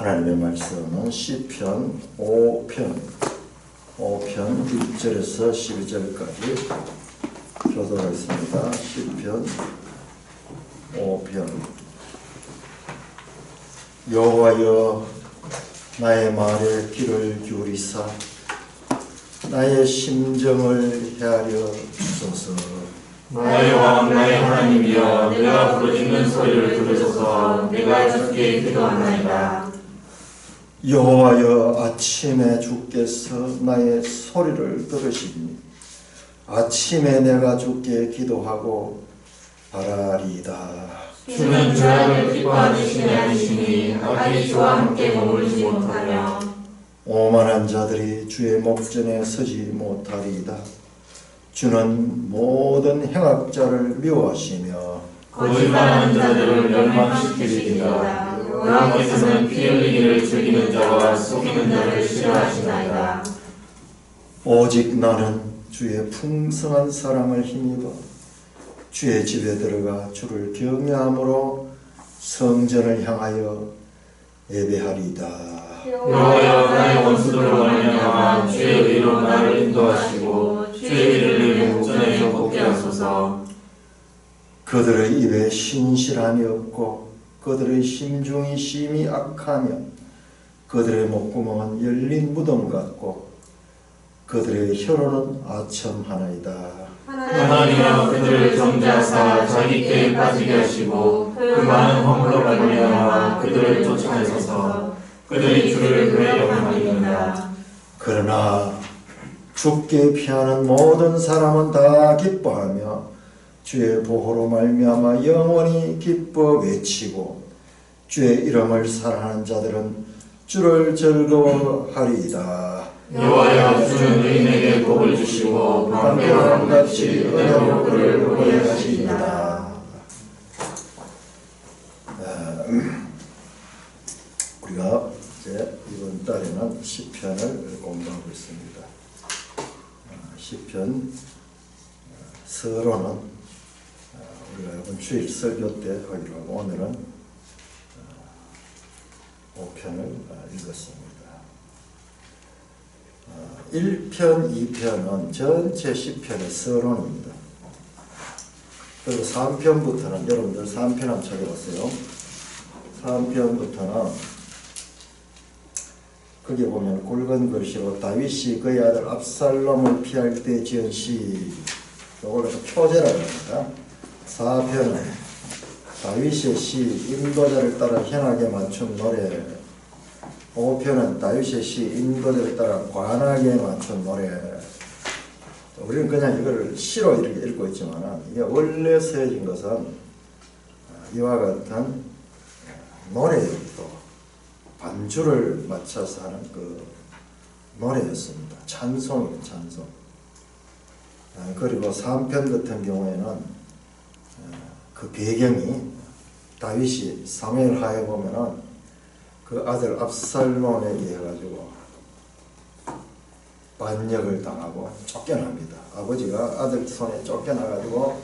하나님의 말씀은 시편 5편 1절에서 12절까지 교독하겠습니다. 시편 5편. 여호와여, 나의 말에 귀를 기울이사 나의 심정을 헤아려 주소서. 나의 왕 나의 하나님이여, 내가 부르짖는 소리를 들으소서. 내가 주께 기도하나이다. 여호와여, 아침에 주께서 나의 소리를 들으시니 아침에 내가 주께 기도하고 바라리이다. 주는 죄악을 기뻐하는 신이 아니시니 악이 주와 함께 머물지 못하며 오만한 자들이 주의 목전에 서지 못하리이다. 주는 모든 행악자를 미워하시며 거짓말하는 자들을 멸망시키리이다. 여호와께서는 피 흘리기를 즐기는 자와 속이는 자를 싫어하시나이다. 오직 나는 주의 풍성한 사랑을 힘입어 주의 집에 들어가 주를 경외함으로 성전을 향하여 예배하리이다. 여호와여, 나의 원수들을 말미암아 주의 의로 나를 인도하시고 주의 이름을 목전에서 걷게 하소서. 그들의 입에 신실함이 없고 그들의 심중이 심히 악하며 그들의 목구멍은 열린 무덤 같고 그들의 혀로는 아첨하나이다. 하나님여, 그들을 정죄하사 자기께 빠지게 하시고 그 많은 허물로 말미암아 그들을 쫓아내소서. 그들이 주를 외면함이니이다. 그러나 주께 피하는 모든 사람은 다 기뻐하며 주의 보호로 말미암아 영원히 기뻐 외치고 주의 이름을 사랑하는 자들은 주를 즐거워하리이다. 여호와여, 주는 의인에게 복을 주시고 방패와 같이 은혜로 그를 보호하시리이다. 우리가 이제 이번 달에는 시편을 공부하고 있습니다. 시편 서론은 우리가 이번 주일 설교 때 하기로 하고 오늘은 5편을 읽었습니다. 1편, 2편은 전체 시편의 서론입니다. 그리고 3편부터는 여러분들 3편 한번 찾아봤어요. 3편부터는 거기 보면 굵은 글씨로 다윗이 그의 아들 압살롬을 피할 때 지은 시, 이걸 표제라고 합니다. 4편은 다윗의 시, 인도자를 따라 현악에 맞춘 노래. 5편은 다윗의 시, 인도자를 따라 관악에 맞춘 노래. 우리는 그냥 이걸 시로 이렇게 읽고 있지만 이게 원래 쓰여진 것은 이와 같은 노래였고 반주를 맞춰서 하는 그 노래였습니다. 찬송이에요, 찬송. 그리고 3편 같은 경우에는 그 배경이 다윗이 사무엘하에 보면은 그 아들 압살롬에게 해가지고 반역을 당하고 쫓겨납니다. 아버지가 아들 손에 쫓겨나가지고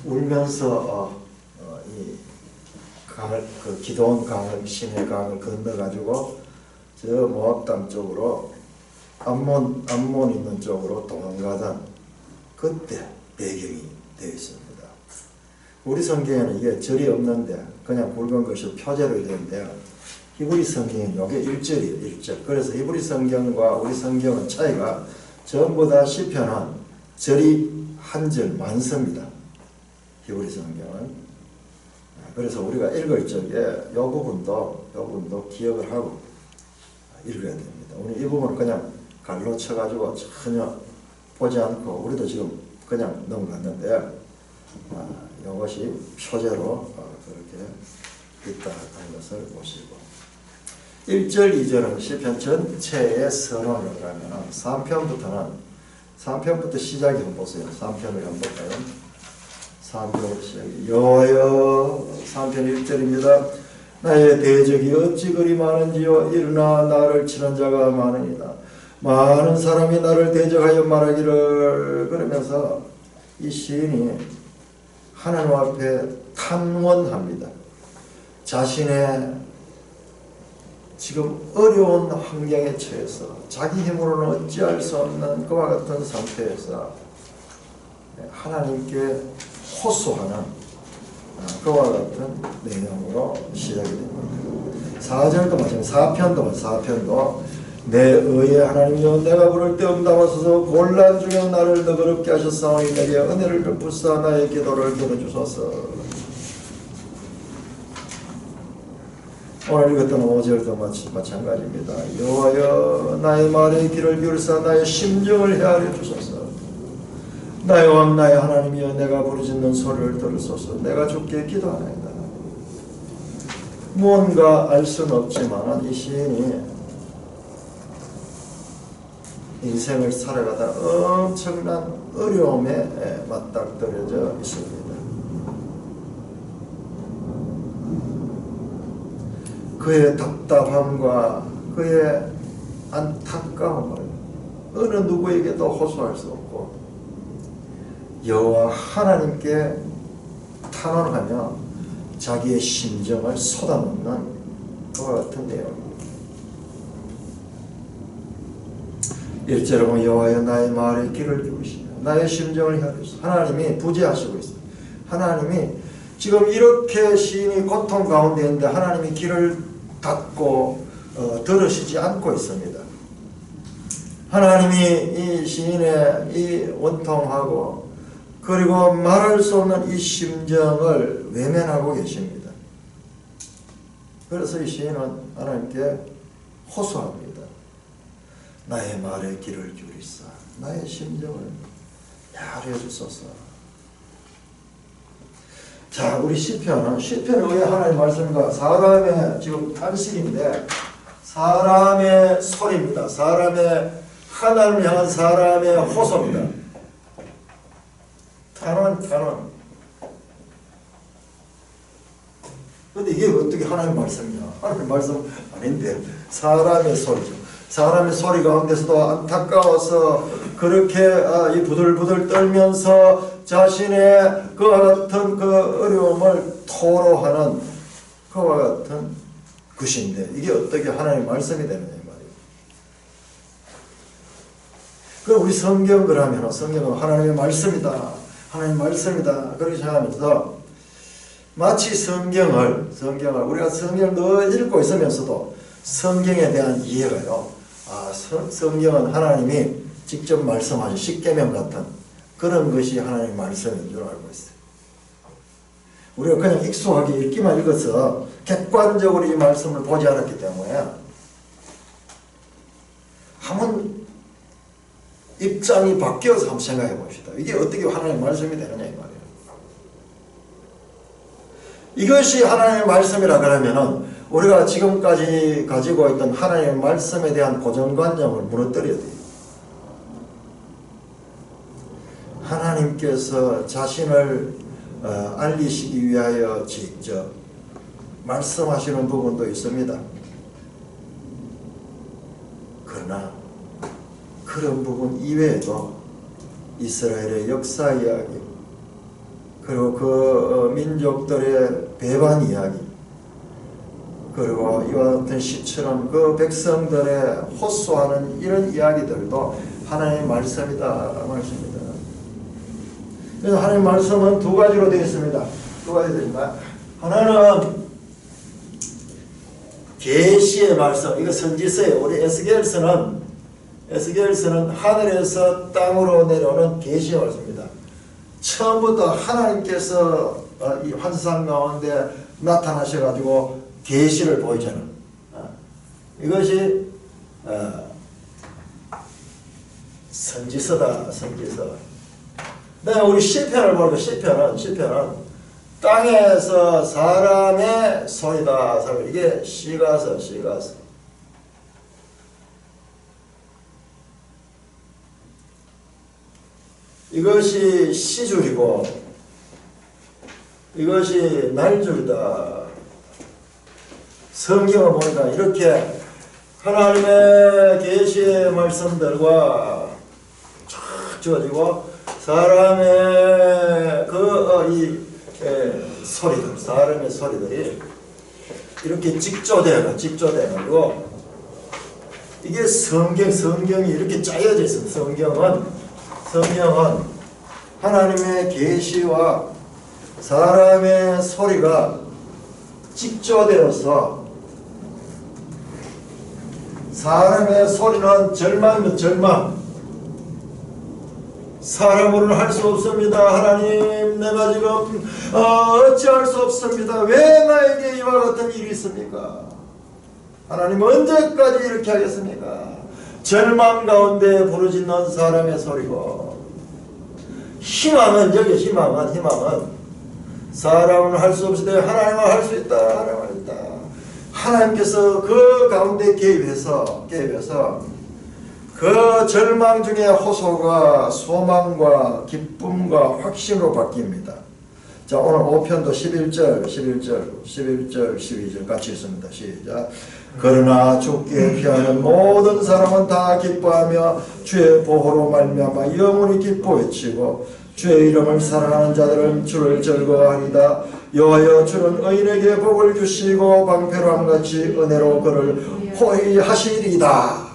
울면서 이 강을, 그 기드온 강을, 신의 강을 건너가지고 저 모압 땅 쪽으로 암몬 있는 쪽으로 도망가던 그때 배경이 되어 있습니다. 우리 성경에는 이게 절이 없는데 그냥 굵은 것이 표제로 되는데 히브리 성경은 이게 1절이에요. 1절. 그래서 히브리 성경과 우리 성경은 차이가 전부 다 시편은 절이 한 절 많습니다. 히브리 성경은. 그래서 우리가 읽을 적에 이 부분도 기억을 하고 읽어야 됩니다. 우리 이 부분은 그냥 갈로 쳐가지고 전혀 보지 않고 우리도 지금 그냥 넘어갔는데 이것이 표제로 그렇게 있다는 것을 보시고 1절, 2절은 시편 전체의 선언을 하면 3편부터 시작이 한번 보세요. 3편을 한번 볼까요? 3편부터 시작이 여호와여 3편 1절입니다. 나의 대적이 어찌 그리 많은지요. 일어나 나를 치는 자가 많으니라. 많은 사람이 나를 대적하여 말하기를. 그러면서 이 시인이 하나님 앞에 탄원합니다. 자신의 지금 어려운 환경에 처해서 자기 힘으로는 어찌할 수 없는 그와 같은 상태에서 하나님께 호소하는 그와 같은 내용으로 시작이 됩니다. 4절도 마찬가지로 4편도 내 의에 하나님이여 내가 부를 때 응답하소서 곤란 중에 나를 너그럽게 하셨사오니 내게 은혜를 베푸사 나의 기도를 들어주소서. 오늘 읽었던 5절도 마찬가지입니다. 여호와여 나의 말에 귀를 기울이사 나의 심정을 헤아려 주소서. 나의 왕 나의 하나님이여 내가 부르짖는 소리를 들으소서. 내가 주께 기도하나이다. 무언가 알 수는 없지만 이 시인이 인생을 살아가다 엄청난 어려움에 맞닥뜨려져 있습니다. 그의 답답함과 그의 안타까움을 어느 누구에게도 호소할 수 없고 여호와 하나님께 탄원하며 자기의 심정을 쏟아놓는 그와 같은 내용입니다. 1절에 보면 여호와여 나의 말에 귀를 기울이시며 나의 심정을 헤아리소서. 하나님이 부재하시고 있습니다. 하나님이 지금 이렇게 시인이 고통 가운데 있는데 하나님이 귀를 닫고 들으시지 않고 있습니다. 하나님이 이 시인의 이 원통하고 그리고 말할 수 없는 이 심정을 외면하고 계십니다. 그래서 이 시인은 하나님께 호소합니다. 나의 말에 귀를 기울이사 나의 심정을 헤아려 주소서. 자, 우리 시편은 왜 하나님의 말씀과 사람의 지금 탄식인데 사람의 소리입니다. 사람의 하나님을 향한 사람의 호소입니다. 탄원. 근데 이게 어떻게 하나님의 말씀이냐? 하나님의 말씀 아닌데 사람의 소리죠. 사람의 소리 가운데서도 안타까워서 그렇게 이 부들부들 떨면서 자신의 그와 같은 그 어려움을 토로하는 그와 같은 것인데 이게 어떻게 하나님의 말씀이 되느냐 말이에요. 그럼 우리 성경을 그러면 성경은 하나님의 말씀이다. 하나님의 말씀이다. 그렇게 생각하면서 마치 성경을 우리가 성경을 늘 읽고 있으면서도 성경에 대한 이해가요. 성경은 하나님이 직접 말씀하신 십계명 같은 그런 것이 하나님의 말씀인 줄 알고 있어요. 우리가 그냥 익숙하게 읽기만 읽어서 객관적으로 이 말씀을 보지 않았기 때문에 한번 입장이 바뀌어서 한번 생각해 봅시다. 이게 어떻게 하나님의 말씀이 되느냐 이 말이에요. 이것이 하나님의 말씀이라 그러면은 우리가 지금까지 가지고 있던 하나님의 말씀에 대한 고정관념을 무너뜨려야 돼요. 하나님께서 자신을 알리시기 위하여 직접 말씀하시는 부분도 있습니다. 그러나 그런 부분 이외에도 이스라엘의 역사 이야기 그리고 그 민족들의 배반 이야기 그리고 이와 같은 시처럼 그 백성들의 호소하는 이런 이야기들도 하나님의 말씀이다. 그래서 하나님의 말씀은 두 가지로 되어 있습니다. 두 가지 됩니다. 하나는 계시의 말씀, 이거 선지서예요. 우리 에스겔서는 하늘에서 땅으로 내려오는 계시의 말씀입니다. 처음부터 하나님께서 이 환상 가운데 나타나셔가지고 계시를 보이잖아요. 이것이 선지서다. 네, 우리 시편을 보니까 시편은 땅에서 사람의 소리다. 이게 시가서. 이것이 시줄이고 이것이 날줄이다. 성경을 보니까 이렇게 하나님의 계시의 말씀들과 쫙 주어지고 사람의 사람의 소리들이 이렇게 직조돼가지고 이게 성경이 이렇게 짜여져 있어요. 성경은 하나님의 계시와 사람의 소리가 직조되어서 사람의 소리는 절망 사람으로는 할 수 없습니다. 하나님 내가 지금 어찌할 수 없습니다. 왜 나에게 이와 같은 일이 있습니까? 하나님 언제까지 이렇게 하겠습니까? 절망 가운데 부르짖는 사람의 소리고 희망은 사람은 할 수 없으되 하나님은 할 수 있다. 하나님께서 그 가운데 개입해서 그 절망 중에 호소가 소망과 기쁨과 확신으로 바뀝니다. 자, 오늘 5편도 11절 12절 같이 읽습니다. 시작. 그러나 주께 피하는 모든 사람은 다 기뻐하며 주의 보호로 말미암아 영원히 기뻐 외치고 주의 이름을 사랑하는 자들은 주를 즐거워하리다. 여호와여 주는 의인에게 복을 주시고 방패로함같이 은혜로 그를 호위하시리다.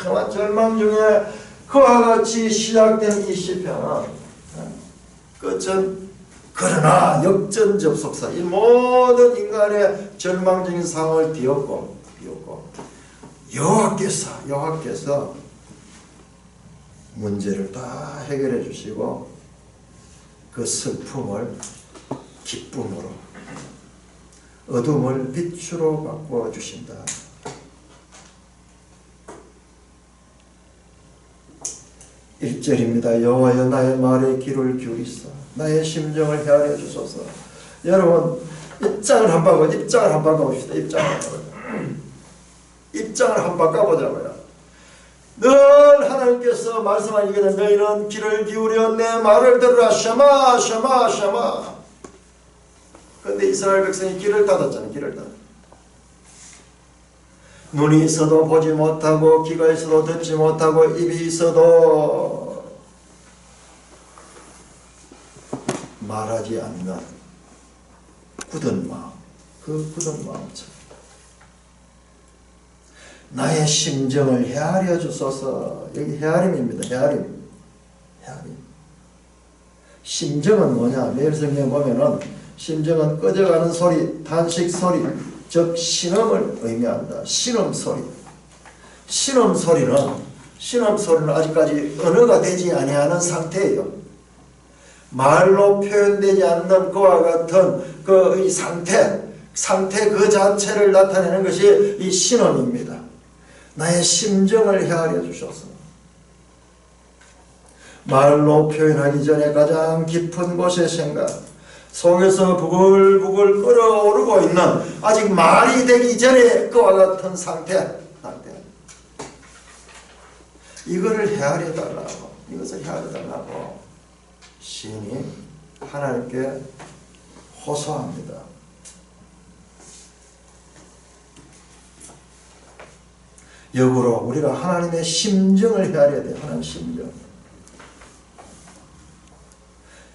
깜깜한 절망 중에 그와 같이 시작된 이 시편은 끝은 그러나 역전접속사 이 모든 인간의 절망적인 상황을 뒤엎고 여호와께서 문제를 다 해결해 주시고 그 슬픔을 기쁨으로 어둠을 빛으로 바꾸어 주신다. (1절입니다) 여호와여 나의 말에 귀를 기울이사 나의 심정을 헤아려 주소서. 여러분 입장을 한번 가봅시다. 입장을 한번 바꿔보자고요. 늘 하나님께서 말씀하시기를 너희는 귀를 기울여 내 말을 들으라. 샤마. 그런데 이스라엘 백성이 귀를 닫았잖아요. 눈이 있어도 보지 못하고 귀가 있어도 듣지 못하고 입이 있어도 말하지 않는 굳은 마음, 그 굳은 마음처럼 나의 심정을 헤아려 주소서. 여기 헤아림입니다. 헤아림. 심정은 뭐냐? 매일 성경에 보면은 심정은 꺼져가는 소리, 탄식 소리, 즉 신음을 의미한다. 신음소리는 아직까지 언어가 되지 아니하는 상태예요. 말로 표현되지 않는 그와 같은 이 상태 그 자체를 나타내는 것이 이 신음입니다. 나의 심정을 헤아려 주셔서 말로 표현하기 전에 가장 깊은 곳의 생각 속에서 부글부글 끓어오르고 있는 아직 말이 되기 전에 그와 같은 상태 이것을 헤아려 달라고 시인이 하나님께 호소합니다. 역으로 우리가 하나님의 심정을 헤아려야 돼요. 하나님의 심정.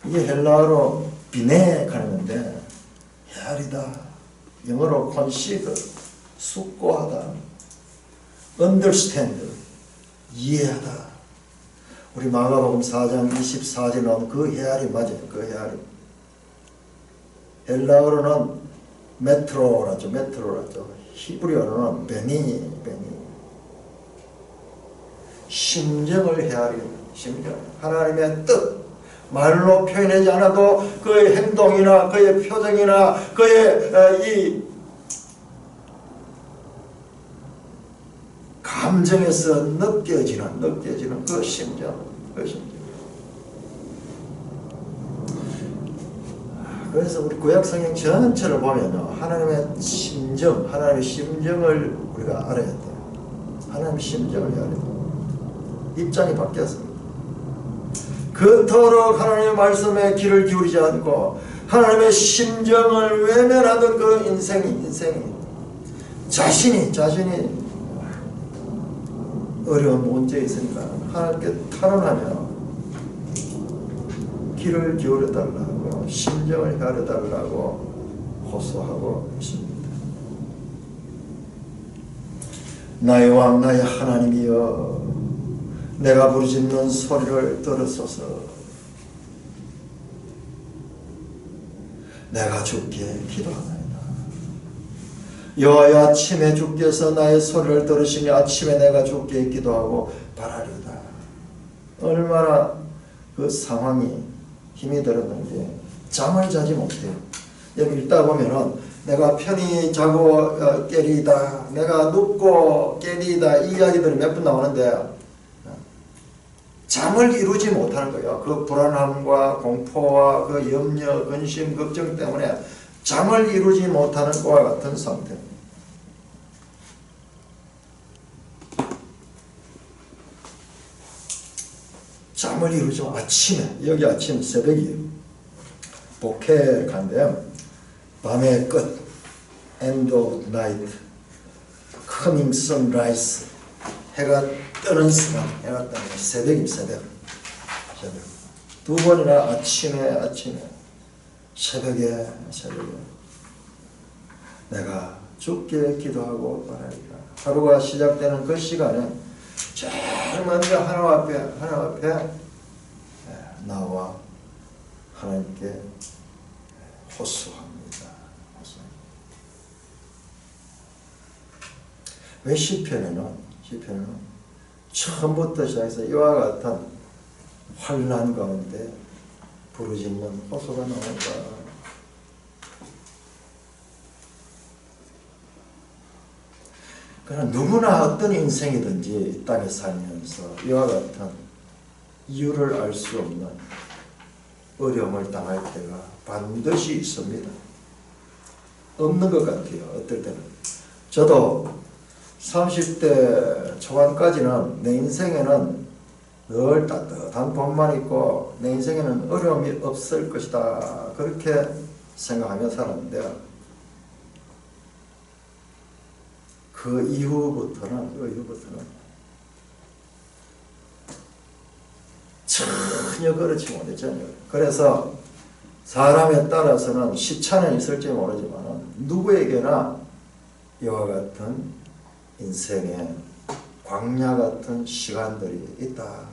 이게 헬라어로 비네하는 건데 헤아리다. 영어로 consider, 숙고하다. understand, 이해하다. 우리 마가복음 4장 24절에 나온 그 헤아림 맞아요. 그 헤아림. 헬라어로는 메트로라죠. 히브리어로는 베니. 심정을 헤아리는 심정. 하나님의 뜻. 말로 표현하지 않아도 그의 행동이나 그의 표정이나 그의 이 감정에서 느껴지는 그 심정. 그래서 우리 구약성경 전체를 보면요, 하나님의 심정을 우리가 알아야 돼요. 하나님의 심정을 알아야 돼요. 입장이 바뀌었습니다. 그토록 하나님의 말씀에 귀를 기울이지 않고 하나님의 심정을 외면하던 그 인생이 자신이 어려운 문제에 있으니까 하나님께 탄원하며 귀를 기울여 달라고 심정을 헤아려 달라고 호소하고 있습니다. 나의 왕 나의 하나님이여, 내가 부르짖는 소리를 들으소서. 내가 주께 기도하나이다. 여호와여, 아침에 주께서 나의 소리를 들으시니 아침에 내가 주께 기도하고 바라리다. 얼마나 그 상황이 힘이 들었는지 잠을 자지 못해요. 여기 읽다 보면은 내가 편히 자고 깨리다, 내가 눕고 깨리다, 이 이야기들이 몇 번 나오는데 잠을 이루지 못하는 거예요. 그 불안함과 공포와 그 염려, 근심, 걱정 때문에 잠을 이루지 못하는 것과 같은 상태입니다. 잠을 이루지 못, 아침에, 여기 아침 새벽이에요. 복해간데요. 밤의 끝, end of night, coming sunrise, 해가 뜨는 시간, 해가 뜨는 새벽입니다. 새벽. 두 번이나 아침에 새벽에 내가 주께 기도하고 바라리라. 하루가 시작되는 그 시간에 제일 먼저 하나님 앞에 나와 하나님께 호소합니다. 왜 시편에는 처음부터 시작해서 이와 같은 환난 가운데 부르짖는 호소가 나온다. 그러나 누구나 어떤 인생이든지 이 땅에 살면서 이와 같은 이유를 알 수 없는 어려움을 당할 때가 반드시 있습니다. 없는 것 같아요. 어떨 때는. 저도 30대 초반까지는 내 인생에는 늘 따뜻한 봄만 있고 내 인생에는 어려움이 없을 것이다, 그렇게 생각하며 살았는데 그 이후부터는 전혀 그렇지 못해. 전혀. 그래서 사람에 따라서는 시차는 있을지 모르지만 누구에게나 이와 같은 인생에 광야 같은 시간들이 있다.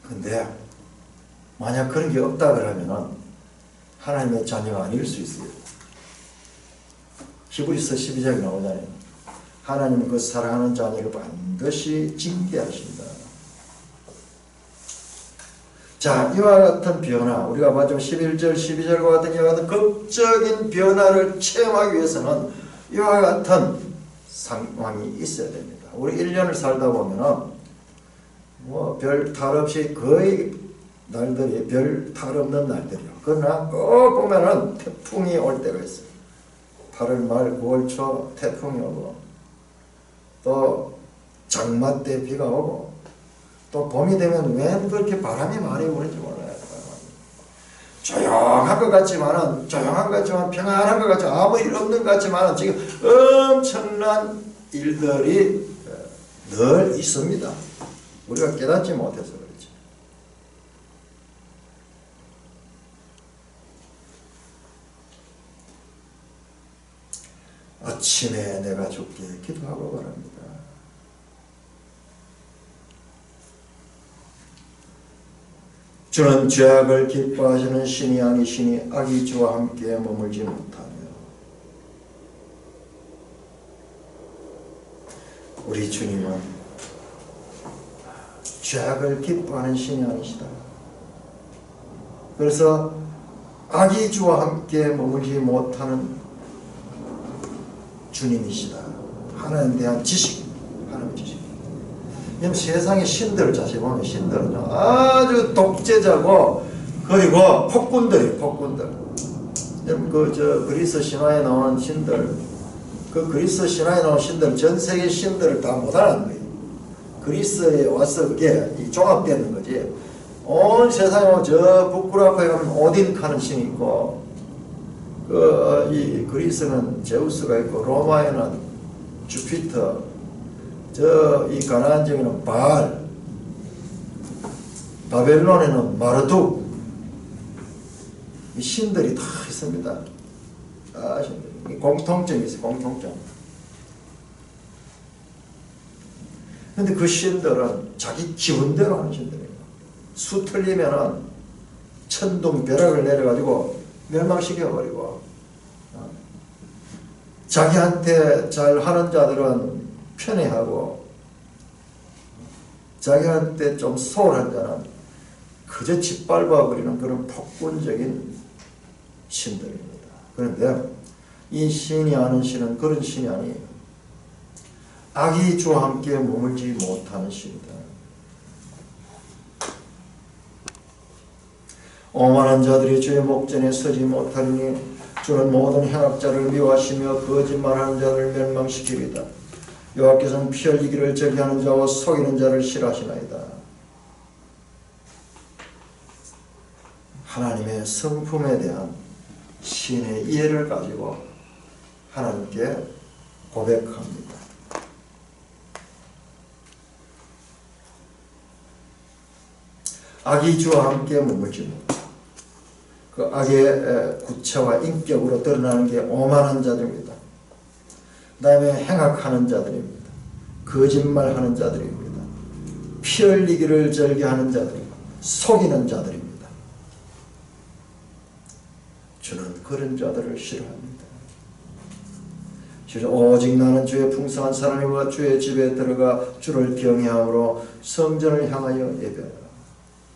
근데 만약 그런 게 없다 그러면 하나님의 자녀가 아닐 수 있어요. 히브리서 12장에 나오잖아요. 하나님은 그 사랑하는 자녀를 반드시 징계하신다. 자, 이와 같은 변화, 우리가 마지막 11절, 12절과 같은 이와 같은 극적인 변화를 체험하기 위해서는 이와 같은 상황이 있어야 됩니다. 우리 1년을 살다 보면은 별 탈 없이 거의 날들이 별 탈 없는 날들이요. 그러나 꼭 보면은 태풍이 올 때가 있어요. 8월 말 9월 초 태풍이 오고 또 장마 때 비가 오고 또 봄이 되면 왜 그렇게 바람이 많이 부는지 몰라요. 조용한 것 같지만 평안한 것 같지만 아무 일 없는 것 같지만 지금 엄청난 일들이 늘 있습니다. 우리가 깨닫지 못해서 그렇지. 아침에 내가 주께 기도하고 바랍니다. 주는 죄악을 기뻐하시는 신이 아니시니 악이 주와 함께 머물지 못하며 우리 주님은 죄악을 기뻐하는 신이 아니시다. 그래서 악이 주와 함께 머물지 못하는 주님이시다. 하나님에 대한 지식, 하나님의 지식. 세상의 신들 자세히 보면 신들은 아주 독재자고 그리고 폭군들이에요. 폭군들. 그리스 신화에 나오는 신들, 그 그리스 신화에 나오는 신들, 전 세계 신들을 다 못하는 거예요. 그리스에 와서 그게 종합되는 거지. 온 세상에 저 북구라파에 가면 오딘카는 신이 있고, 이 그리스는 제우스가 있고, 로마에는 주피터, 이 가나안 지역에는 바알, 바벨론에는 마르둑, 이 신들이 다 있습니다. 신들이. 공통점이 있어요. 공통점. 근데 그 신들은 자기 기분대로 하는 신들이에요. 수 틀리면은 천둥 벼락을 내려가지고 멸망시켜버리고, 자기한테 잘 하는 자들은 편애하고, 자기한테 좀 소홀한 자는 그저 짓밟아버리는 그런 폭군적인 신들입니다. 그런데 이 신이 아는 신은 그런 신이 아니에요. 악이 주와 함께 머물지 못하는 신이다. 오만한 자들이 주의 목전에 서지 못하리니 주는 모든 행악자를 미워하시며 거짓말하는 자를 멸망시키리다. 여호와께서는 피 흘리기를 저기하는 자와 속이는 자를 싫어하시나이다. 하나님의 성품에 대한 신의 이해를 가지고 하나님께 고백합니다. 악이 주와 함께 머물지 못하고, 그 악의 구체와 인격으로 드러나는 게 오만한 자들입니다. 그 다음에 행악하는 자들입니다. 거짓말하는 자들입니다. 피 흘리기를 절개하는 자들입니다. 속이는 자들입니다. 주는 그런 자들을 싫어합니다. 오직 나는 주의 풍성한 사랑과 주의 집에 들어가 주를 경외함으로 성전을 향하여 예배하라.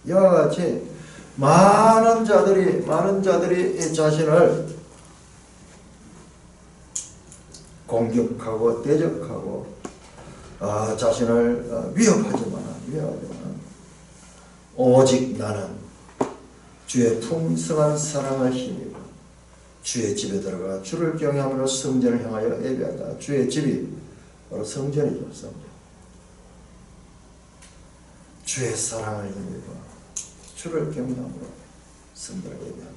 이와 같이 많은 자들이 이 자신을 공격하고 대적하고 자신을 위협하지만 오직 나는 주의 풍성한 사랑을 힘입어 주의 집에 들어가 주를 경외함으로 성전을 향하여 예배한다. 주의 집이 바로 성전이죠. 성전. 주의 사랑을 힘입어 주를 경외함으로 성전을 예배합니다.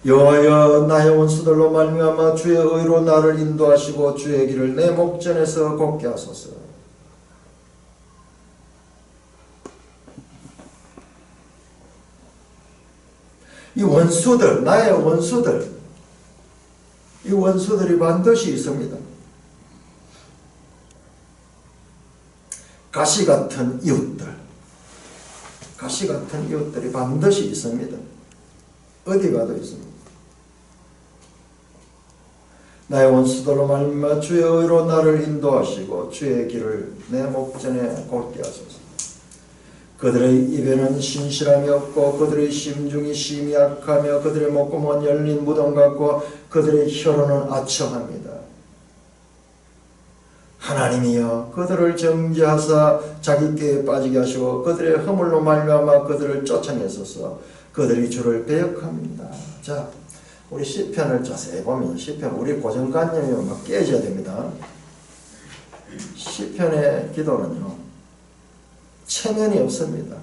여호와여, 나의 원수들로 말미암아 주의 의로 나를 인도하시고 주의 길을 내 목전에서 걷게 하소서. 이 원수들, 나의 원수들, 이 원수들이 반드시 있습니다. 가시 같은 이웃들이 반드시 있습니다. 어디 가도 있습니다. 나의 원수들로 말미암아 주의 의로 나를 인도하시고 주의 길을 내 목전에 걷게 하소서. 그들의 입에는 신실함이 없고 그들의 심중이 심히 약하며 그들의 목구멍은 열린 무덤 같고 그들의 혀로는 아첨합니다. 하나님이여, 그들을 정죄하사 자기께 빠지게 하시고 그들의 허물로 말미암아 그들을 쫓아내소서. 그들이 주를 배역합니다. 자, 우리 시편을 자세히 보면 시편 우리 고정관념이 막 깨져야 됩니다. 시편의 기도는요, 체면이 없습니다.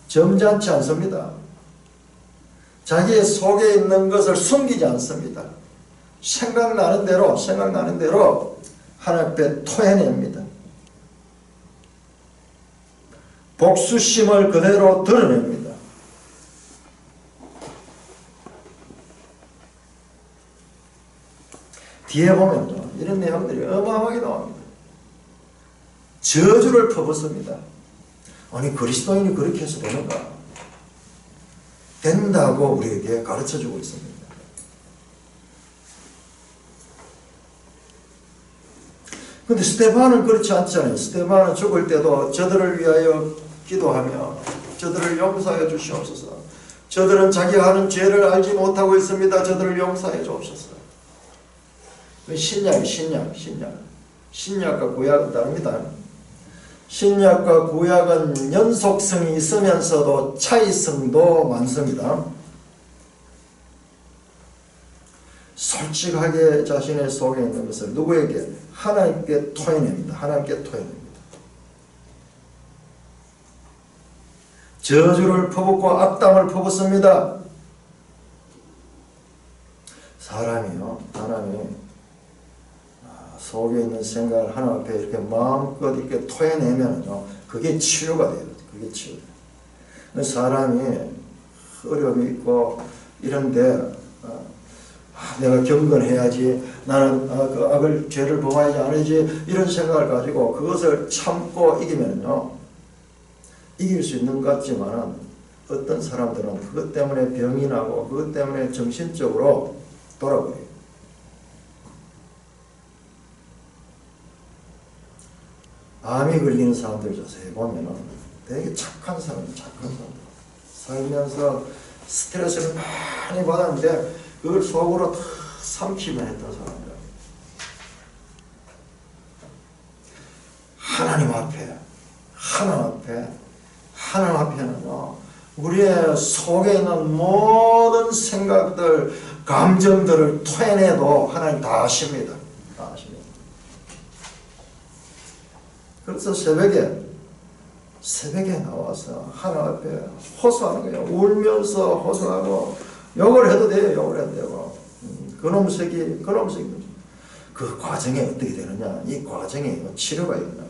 점잖지 않습니다. 자기의 속에 있는 것을 숨기지 않습니다. 생각나는 대로 하나님 앞에 토해냅니다. 복수심을 그대로 드러냅니다. 뒤에 보면 이런 내용들이 어마어마하게 나옵니다. 저주를 퍼붓습니다. 아니, 그리스도인이 그렇게 해서 되는가? 된다고 우리에게 가르쳐주고 있습니다. 근데 스데반은 그렇지 않잖아요. 스데반은 죽을 때도 저들을 위하여 기도하며 저들을 용서하여 주시옵소서. 저들은 자기가 하는 죄를 알지 못하고 있습니다. 저들을 용서해 주옵소서. 신약과 구약은 다릅니다. 신약과 구약은 연속성이 있으면서도 차이성도 많습니다. 솔직하게 자신의 속에 있는 것을 누구에게? 하나님께 토해냅니다. 하나님께 토해냅니다. 저주를 퍼붓고 악담을 퍼붓습니다. 사람이 속에 있는 생각을 하나님 앞에 이렇게 마음껏 이렇게 토해내면요, 그게 치유가 돼요. 그게 치유. 사람이 어려움이 있고 이런데 내가 경건해야지, 나는 그 악을 죄를 범하지 않아야지, 이런 생각을 가지고 그것을 참고 이기면요, 이길 수 있는 것 같지만 어떤 사람들은 그것 때문에 병이 나고 그것 때문에 정신적으로 돌아버려요. 암이 걸리는 사람들 자세히 보면은 되게 착한 사람들, 살면서 스트레스를 많이 받았는데 그걸 속으로 다 삼키면 했던 사람들. 하나님 앞에는요, 우리의 속에 있는 모든 생각들, 감정들을 토해내도 하나님 다 아십니다. 다 아십니다. 그래서 새벽에 나와서 하나님 앞에 호소하는 거예요. 울면서 호소하고, 욕을 해도 돼요. 욕을 해도 되고. 그놈 새끼. 그 과정이 어떻게 되느냐. 이 과정에 치료가 있나.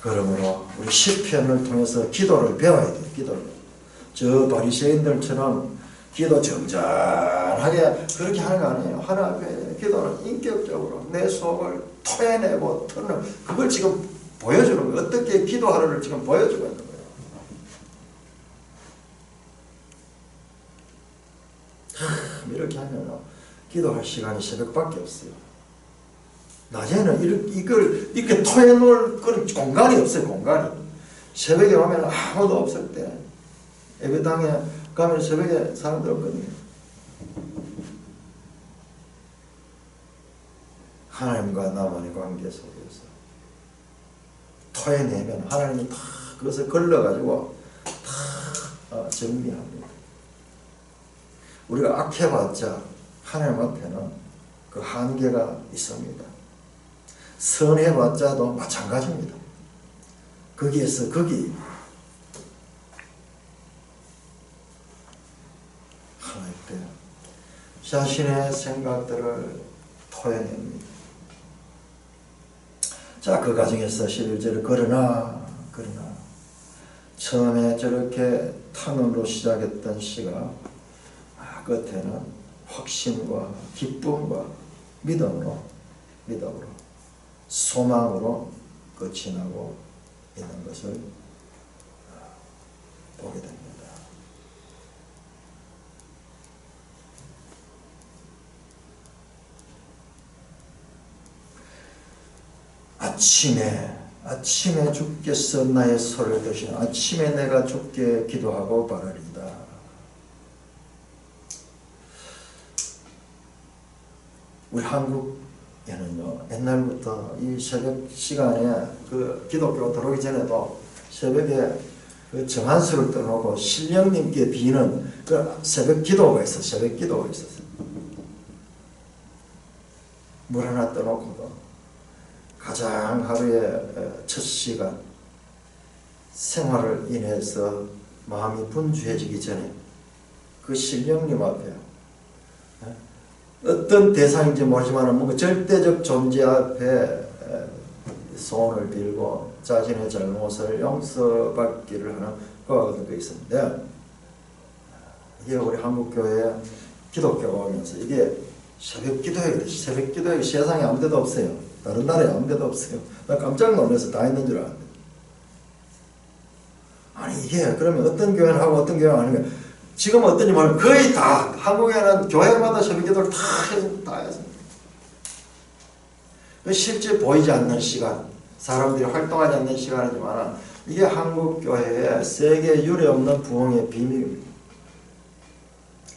그러므로 우리 시편을 통해서 기도를 배워야 돼요. 기도를. 저 바리새인들처럼 기도 정전하게 그렇게 하는 거 아니에요. 하나님 앞에 기도는 인격적으로 내 속을 토해내고 터는, 그걸 지금 보여주는 거예요. 어떻게 기도하는를 지금 보여주고 있는 거예요. 이렇게 하면 기도할 시간이 새벽밖에 없어요. 낮에는 이걸 이렇게 토해놓을 그런 공간이 없어요. 공간이. 새벽에 오면 아무도 없을 때, 예배당에 가면 새벽에 사람들 없거든요. 하나님과 나만의 관계 속에서 토해내면 하나님이 다 그것을 걸러가지고 다 정리합니다. 우리가 악해봤자 하나님 앞에는 그 한계가 있습니다. 선해봤자도 마찬가지입니다. 거기에서 거기 하나님 앞에 자신의 생각들을 토해냅니다. 자, 그 과정에서 11절에 그러나 처음에 저렇게 탄원으로 시작했던 시가 끝에는 확신과 기쁨과 믿음으로 소망으로 끝이 나고 있는 것을 보게 됩니다. 아침에 주께서 나의 소리를 들으시나 아침에 내가 주께 기도하고 바라리다. 우리 한국에는요, 옛날부터 이 새벽 시간에 그 기독교가 들어오기 전에도 새벽에 그 정한수를 떠놓고 신령님께 비는 그 새벽 기도가 있었어요. 물 하나 떠놓고도 가장 하루의 첫 시간, 생활을 인해서 마음이 분주해지기 전에 그 신령님 앞에 어떤 대상인지 모르지만 뭔가 절대적 존재 앞에 소원을 빌고 자신의 잘못을 용서받기를 하는 그와 같은 게 있었는데, 이게 우리 한국교회 기독교가 오면서 이게 새벽 기도회가 새벽 기도회 세상에 아무 데도 없어요. 다른 나라에 아무 데도 없어요. 나 깜짝 놀라서 다 있는 줄 알았는데, 아니 이게 그러면 어떤 교회는 하고 어떤 교회는 안 하는, 지금 어떤지 모르면 거의 다 한국에는 교회마다 새벽기도를 다 했습니다. 실제 보이지 않는 시간, 사람들이 활동하지 않는 시간이지만 이게 한국교회의 세계 유례 없는 부흥의 비밀입니다.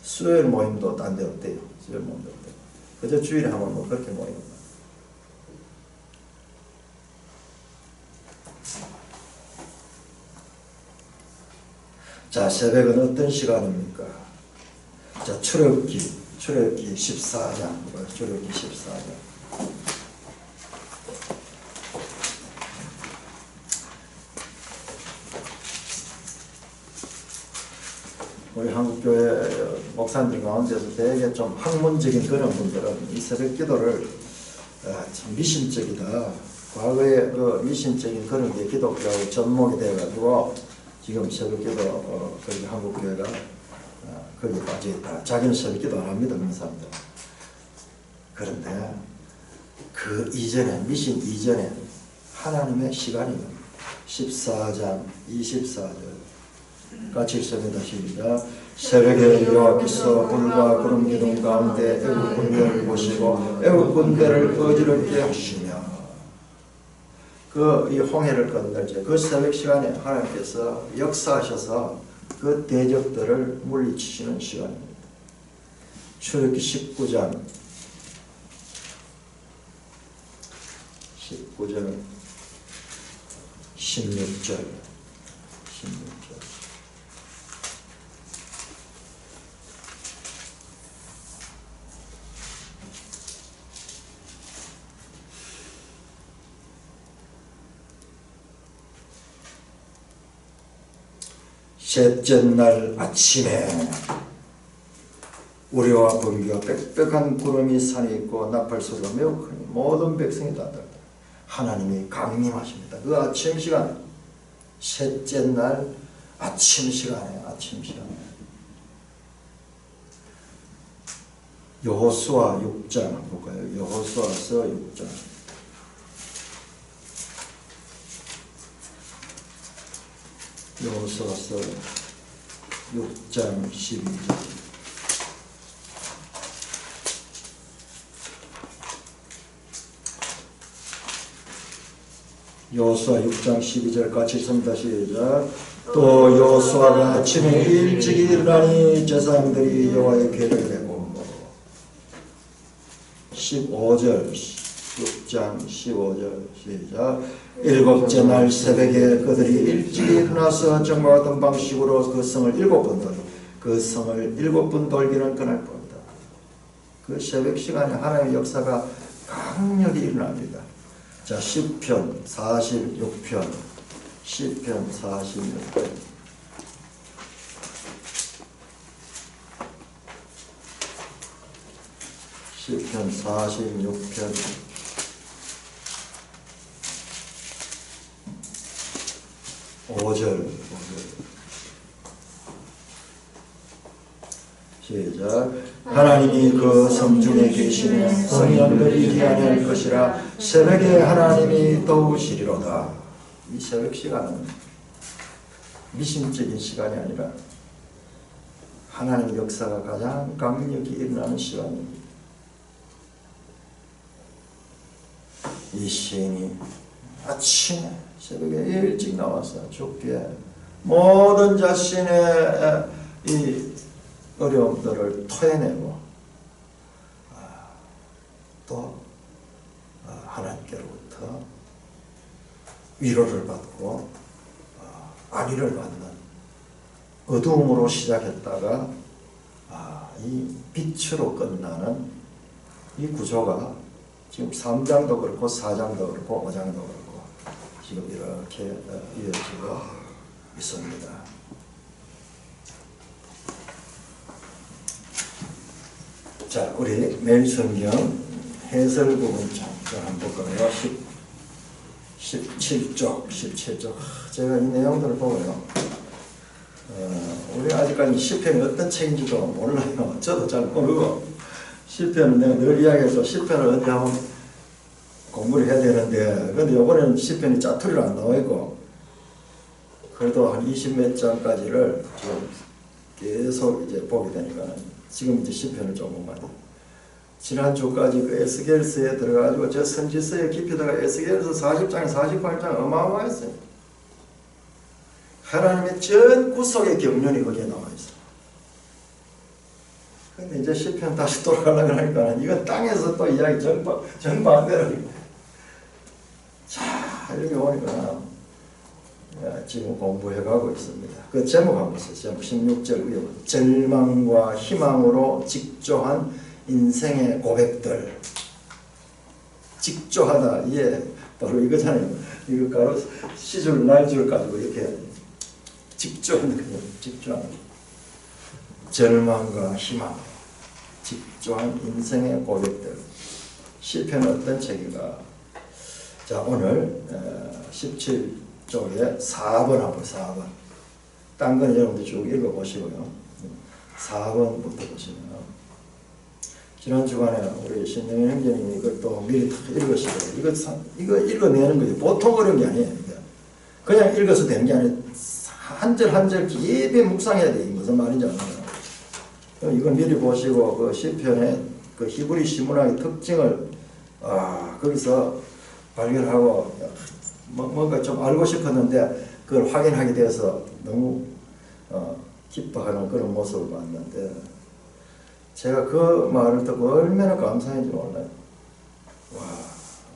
수요일 모임도 딴 데 없대요. 수요일 모임도 없대요. 그저 주일에 한번 뭐 그렇게 모입니다. 자, 새벽은 어떤 시간입니까? 자, 출애굽기 14장. 출애굽기 14장. 우리 한국교회 목사님 가운데서 되게 좀 학문적인 그런 분들은 이 새벽 기도를 참 미신적이다. 과거에 그 미신적인 그런 게 기독교하고 접목이 돼가지고 지금 새벽 기도 그렇게 한국교회가 거기에 빠져있다. 자기는 새벽 기도 안 합니다. 그런 사람들. 그런데 그 이전에 미신 이전에 하나님의 시간이면 14장 24절 같이 읽습니다. 시작. 새벽에 여호와께서 불과 구름 기둥 가운데 애국 군대를 보시고 애국 군대를 어지럽게 하시며 그 이 홍해를 건널 때 그 새벽 시간에 하나님께서 역사하셔서 그 대적들을 물리치시는 시간입니다. 출애굽기 19장 16절 셋째 날 아침에 우리와 번개와 빽빽한 구름이 산에 있고 나팔 소리가 매우 크니 모든 백성이 다 들었다. 하나님이 강림하십니다. 그 아침 시간에 셋째 날 아침 시간에 여호수아 6장 한번 볼까요? 여호수아서 6장 여호수아서 6장 12절 여호수아 6장 12절 같이 읽습니다. 시작. 또 여호수아가 아침에 일찍 일어나니 제사장들이 여호와의 궤를 메고 15절 6장 15절 시작. 일곱째 날 새벽에 그들이 일찍 일어나서 정과 같은 방식으로 그 성을 7번 돌고 그 성을 7번 돌기는 그날 밤이다. 그 새벽 시간에 하나님의 역사가 강력히 일어납니다. 자, 시편 46편 시편 46편 시편 46편 5절 시작. 하나님이 그 성중에 계시는 성령들이 기한할 것이라 새벽에 하나님이 도우시리로다. 이 새벽 시간은 미신적인 시간이 아니라 하나님의 역사가 가장 강력히 일어나는 시간입니다. 이 시인이 아침에 새벽에 일찍 나와서 주께 모든 자신의 이 어려움들을 토해내고 또 하나님께로부터 위로를 받고 안위를 받는 어두움으로 시작했다가 이 빛으로 끝나는 이 구조가 지금 3장도 그렇고 4장도 그렇고 5장도 그렇고 지금 이렇게 이어지고 있습니다. 자, 우리 매일 성경 해설 부분 잠깐 한번 볼까요? 17쪽. 제가 이 내용들을 보고요. 우리 아직까지 시편이 어떤 책인지도 몰라요. 저도 잘 모르고. 시편은 내가 늘 이야기해서 시편을 어디 한번 공부를 해야 되는데, 근데 이번에는 시편이 짜투리로 안 나와 있고, 그래도 한 20몇 장까지를 지금 계속 이제 보게 되니까 지금 이제 시편을 조금만. 지난주까지 그 에스겔서에 들어가지고 저 선지서의 깊이다가 에스겔서 40장, 48장 어마어마했어요. 하나님의 전 구속의 경륜이 거기에 나와 있어요. 근데 이제 시편 다시 돌아가려고 하니까 이건 땅에서 또 이야기 정반대로. 자, 이렇게 보니까 지금 공부해가고 있습니다. 그 제목 한번 보세요. 제목 16절 위에 절망과 희망으로 직조한 인생의 고백들. 직조하다. 이게 바로 이거잖아요. 이거 가로 시줄 날줄 가지고 이렇게 직조하는 거예요. 직조하는. 절망과 희망, 집중한 인생의 고백들. 시편은 어떤 책인가? 자, 오늘 17쪽에 4번 한번 4번. 딴 건 여러분들 쭉 읽어보시고요. 4번부터 보시면 지난 주간에 우리 신영일 형제님이 이걸 또 미리 탁 읽으시고 이거 읽어내는 거지 보통 어려운 게 아니에요. 그냥 읽어서 되는 게 아니에요. 한 절 한 절 깊이 묵상해야 돼. 무슨 말인지 알아요. 이걸 미리 보시고 그 시편의 그 히브리 시문학의 특징을 거기서 발견하고 뭔가 좀 알고 싶었는데 그걸 확인하게 돼서 너무 기뻐하는 그런 모습을 봤는데 제가 그 말을 듣고 얼마나 감사한지 몰라요. 와,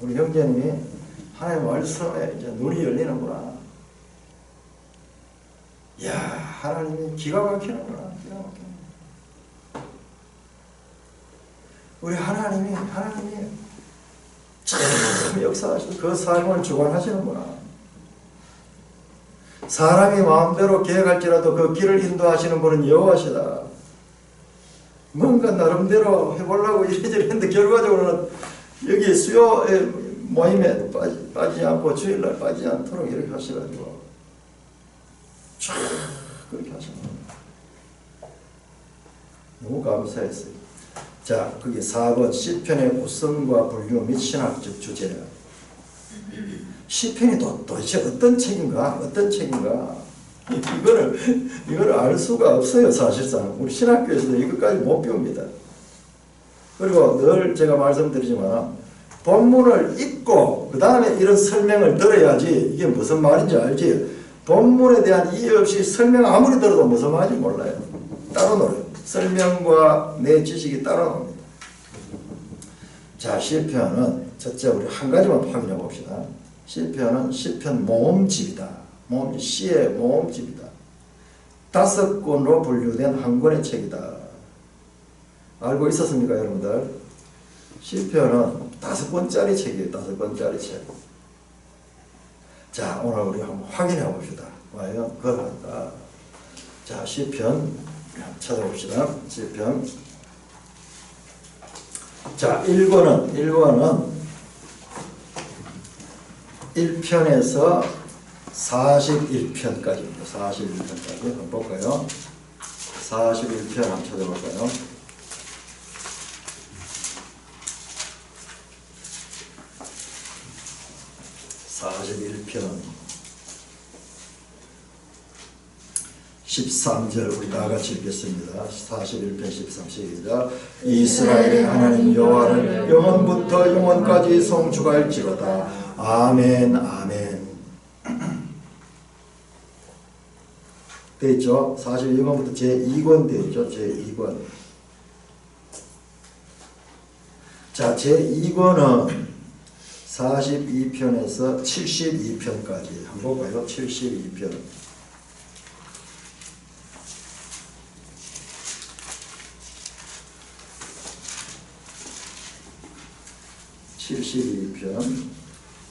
우리 형제님이 하나님의 말씀에 이제 눈이 열리는구나. 이야, 하나님이 기가 막히는구나. 기가 막히는. 우리 하나님이 참 역사하시고 그 삶을 주관하시는구나. 사람이 마음대로 계획할지라도 그 길을 인도하시는 분은 여호와시다. 뭔가 나름대로 해보려고 이리저리 했는데 결과적으로는 여기 수요의 모임에 빠지지 않고 주일날 빠지지 않도록 이렇게 하셔가지고 쫙 그렇게 하시는 겁니다. 너무 감사했어요. 자, 그게 4번 시편의 구성과 분류 및 신학적 주제. 시편이 도대체 어떤 책인가? 이거를 알 수가 없어요. 사실상 우리 신학교에서도 이것까지 못 배웁니다. 그리고 늘 제가 말씀드리지만 본문을 읽고 그 다음에 이런 설명을 들어야지 이게 무슨 말인지 알지. 본문에 대한 이해 없이 설명 아무리 들어도 무슨 말인지 몰라요. 따로 놀아요. 설명과 내 지식이 따로 놉니다. 자, 시편은 첫째 우리 한 가지만 확인해 봅시다. 시편은 시편 모음집이다. 시의 모음집이다. 5권으로 분류된 한 권의 책이다. 알고 있었습니까, 여러분들? 시편은 5권짜리 책이에요. 5권짜리 책. 자, 오늘 우리 한번 확인해 봅시다. 과연 그런가? 자, 시편 찾아봅시다. 시편. 자, 1권은 1편에서 41편까지입니다. 41편까지 한번 볼까요? 41편 한번 찾아볼까요? (41편) 13절 우리 다같이 읽겠습니다. 41편 13시입니다. 이스라엘의 하나님 여호와를 영원부터 영원까지 송축할지로다. 아멘 아멘. 되어있죠? 41권부터 제2권 되어있죠? 제2권. 자, 제2권은 42편에서 72편까지 한번 볼까요? 72편.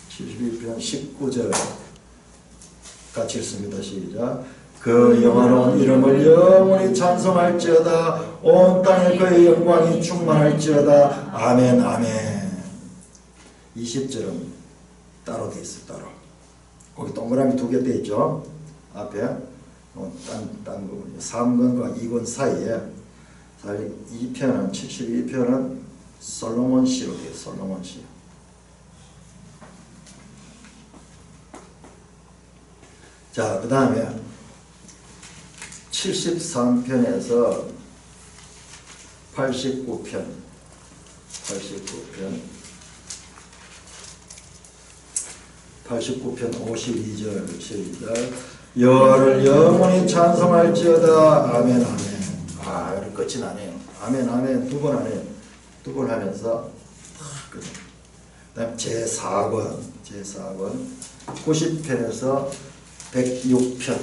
72편 19절 같이 읽습니다. 시작. 그 영화로운 이름을 영원히 찬송할지어다. 온 땅에 그의 영광이 충만할지어다. 아멘 아멘. 20절은 따로 되어 있어요. 따로. 거기 동그라미 2개 되어 있죠. 앞에 딴 부분 3권과 2권 사이에 2편은 72편은 솔로몬 시로 돼요. 솔로몬 시. 자, 그 다음에 73편에서 89편 52절 시작. 여호와를 영원히 찬송할지어다. 아멘 아멘. 이렇게 끝이 나네요. 아멘 아멘 2번 하네요. 2번 하면서 그 다음 제4권 90편에서 106편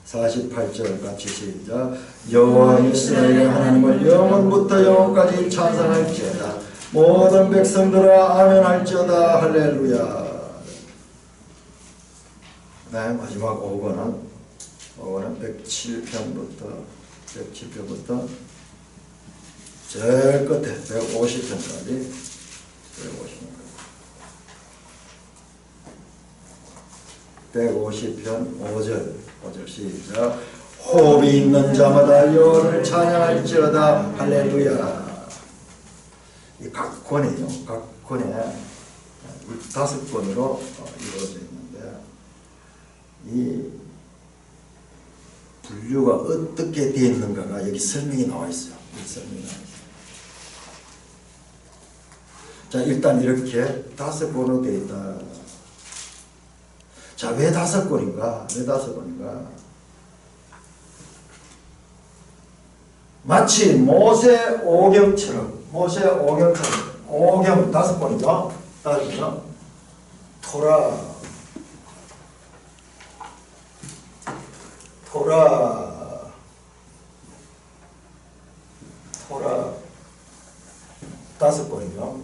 48절 같이 시작. 여호와 이스라엘의 하나님을 영원부터 영원까지 찬송할지어다. 모든 백성들아 아멘 할지어다. 할렐루야. 네, 마지막 5번은 107편부터 제일 끝에 150편까지 150편 5절 시작. 호흡이 있는 자마다 여호와를 찬양할지어다. 할렐루야. 이 각 권이요. 각 권에 5권으로 이루어져 있는데 이 분류가 어떻게 되어 있는가가 여기 설명이 나와 있어요. 자, 일단 이렇게 5권으로 되어 있다. 자, 왜 5권인가? 마치 모세 오경처럼 오경 5권이죠. 따르면 토라, 토라 5권이죠.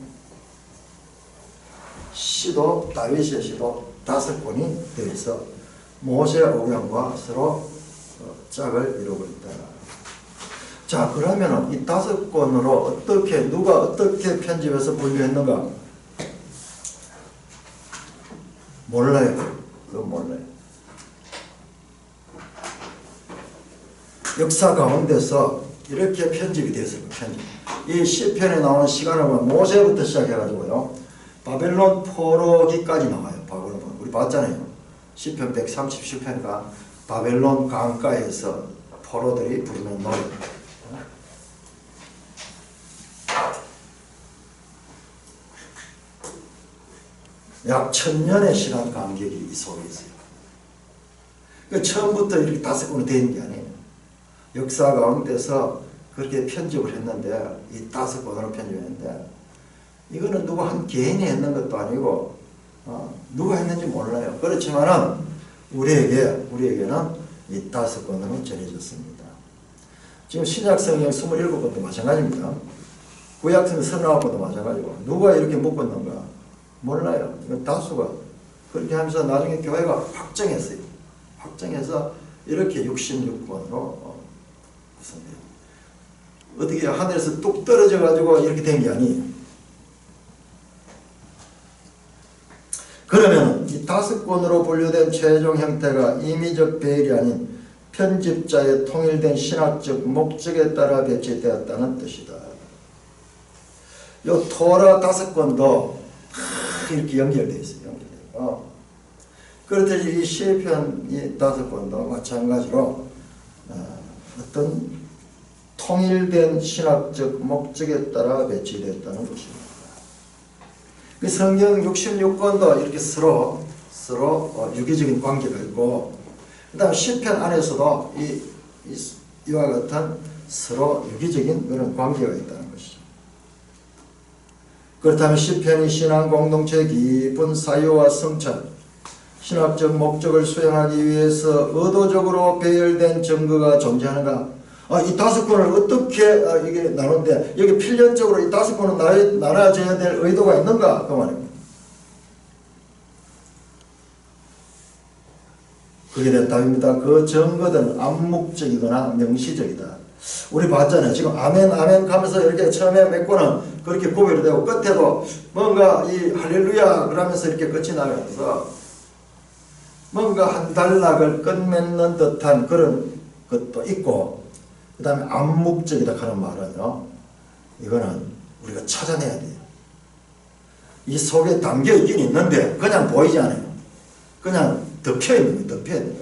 시도, 다윗의 시도 5권이 되어 있어 모세 오경과 서로 짝을 이루고 있다. 자, 그러면은 이 5권으로 누가 어떻게 편집해서 분류했는가? 몰라요. 그건 몰라요. 역사 가운데서 이렇게 편집이 되었어요. 이 시편에 나오는 시간을 보면 모세부터 시작해가지고요, 바벨론 포로기까지 나와요. 바벨론, 우리 봤잖아요. 시편 137편가 바벨론 강가에서 포로들이 부르는 노래. 약 1000년의 시간 간격이 이 속에 있어요. 그러니까 처음부터 이렇게 5권으로 되는 게 아니에요. 역사 가운데서 그렇게 편집을 했는데, 이 5권으로 편집했는데, 이거는 누가 한 개인이 했는 것도 아니고, 누가 했는지 몰라요. 그렇지만은, 우리에게는 이 5권으로 전해졌습니다. 지금 신약성경 27권도 마찬가지입니다. 구약성경 39권도 마찬가지고, 누가 이렇게 묶었는가? 몰라요. 이건 다수가. 그렇게 하면서 나중에 교회가 확정했어요. 확정해서 이렇게 66권으로 구성돼요. 어떻게 하늘에서 뚝 떨어져가지고 이렇게 된 게 아니에요. 그러면 이 5권으로 분류된 최종 형태가 임의적 배열이 아닌 편집자의 통일된 신학적 목적에 따라 배치되었다는 뜻이다. 요 토라 5권도 이렇게 연결되어 있어요. 그렇듯이 이 시편 이 5권도 마찬가지로 어떤 통일된 신학적 목적에 따라 배치되었다는 것입니다. 그 성경 66권도 이렇게 서로 유기적인 관계가 있고, 그 다음 시편 안에서도 이와 같은 서로 유기적인 그런 관계가 있다는 것이죠. 그렇다면 시편이 신앙 공동체의 깊은 사유와 성찰, 신학적 목적을 수행하기 위해서 의도적으로 배열된 증거가 존재하는가? 이 5권을 어떻게 이게 나누는데, 여기 필연적으로 이 5권은 나눠져야 될 의도가 있는가? 그 말입니다. 그게 답입니다. 그 증거들은 암묵적이거나 명시적이다. 우리 봤잖아요. 지금 아멘 가면서 이렇게 처음에 몇 권은 그렇게 구별이 되고, 끝에도 뭔가 이 할렐루야 그러면서 이렇게 끝이 나면서 뭔가 한 단락을 끝맺는 듯한 그런 것도 있고, 그 다음에 암묵적이다 하는 말은요, 이거는 우리가 찾아내야 돼요. 이 속에 담겨 있긴 있는데 그냥 보이지 않아요. 그냥 덮여 있는 거예요.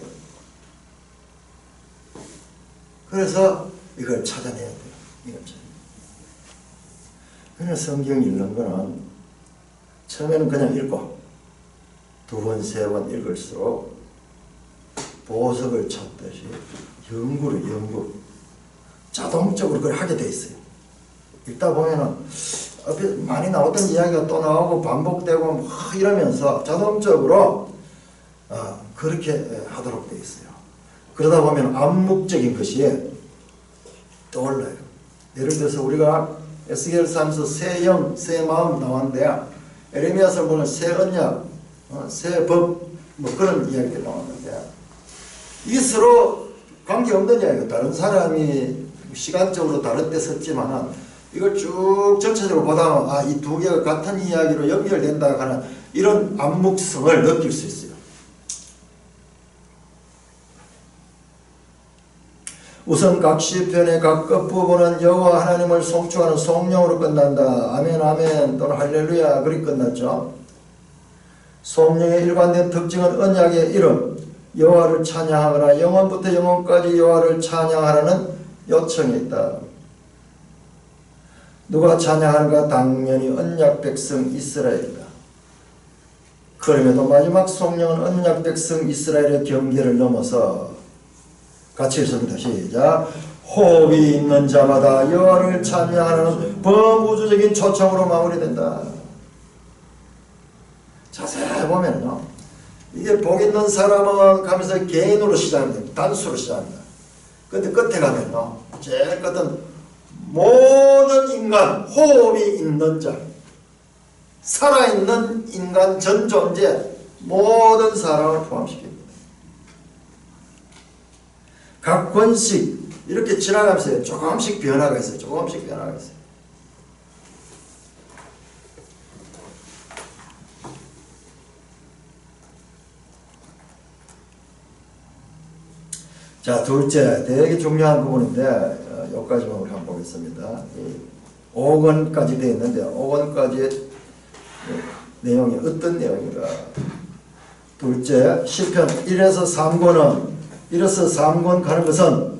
그래서 이걸 찾아내야 돼요. 그냥 성경 읽는 거는 처음에는 그냥 읽고 2번, 3번 읽을수록 보석을 찾듯이 연구 자동적으로 그걸 하게 돼 있어요. 읽다 보면은 많이 나왔던 이야기가 또 나오고 반복되고 이러면서 자동적으로 그렇게 하도록 돼 있어요. 그러다 보면 암묵적인 것이 떠올라요. 예를 들어서 우리가 에스겔서하면서 새 영, 새 마음 나왔는데 에레미야서를 보면 새 언약, 새 법, 뭐 그런 이야기가 나왔는데 이게 서로 관계없는 이야기예요. 다른 사람이 시간적으로 다른 데 썼지만은 이걸 쭉 전체적으로 보다가 이 두 개가 같은 이야기로 연결된다 하는 이런 암묵성을 느낄 수 있어요. 우선 각 시편의 각 끝부분은 여호와 하나님을 송축하는 송명으로 끝난다. 아멘 아멘 또는 할렐루야 그리 끝났죠. 송명의 일관된 특징은 언약의 이름 여호와를 찬양하거나 영원부터 영원까지 여호와를 찬양하라는 요청이 있다. 누가 찬양하는가? 당연히 언약 백성 이스라엘이다. 그럼에도 마지막 송명은 언약 백성 이스라엘의 경계를 넘어서 같이 읽습니다. 시작. 호흡이 있는 자마다 여호와를 찬양하는 범우주적인 초청으로 마무리된다. 자세히 보면요, 이게 복 있는 사람은 가면서 개인으로 시작합니다. 단수로 시작합니다. 근데 끝에 가면요, 제일 끝은 모든 인간, 호흡이 있는 자, 살아있는 인간 전 존재, 모든 사람을 포함시킵니다. 각 권씩 이렇게 지나가면서 조금씩 변화가 있어요. 조금씩 변화가 있어요. 자, 둘째, 되게 중요한 부분인데 여기까지만 우리 한번 보겠습니다. 5권까지 되어 있는데 5권까지의 내용이 어떤 내용인가? 둘째, 시편 1에서 3권은 1에서 3권 가는 것은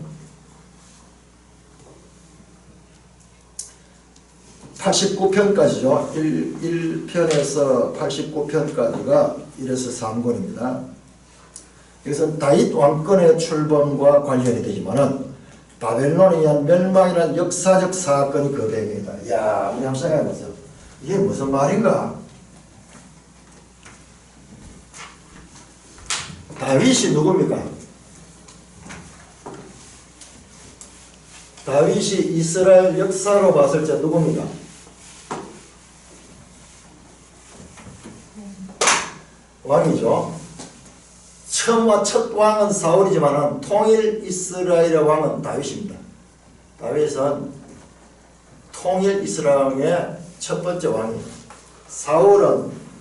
89편까지죠. 1편에서 89편까지가 1에서 3권입니다. 이것은 다윗 왕권의 출범과 관련이 되지만은 바벨론에 의한 멸망이라는 역사적 사건이 그 배경이다. 야, 우리 한번 생각해보세요. 이게 무슨 말인가? 다윗이 누굽니까? 다윗이 이스라엘 역사로 봤을 때 누굽니까? 왕이죠. 처음과 첫 왕은 사울이지만 통일 이스라엘의 왕은 다윗입니다. 다윗은 통일 이스라엘의 첫 번째 왕이에요.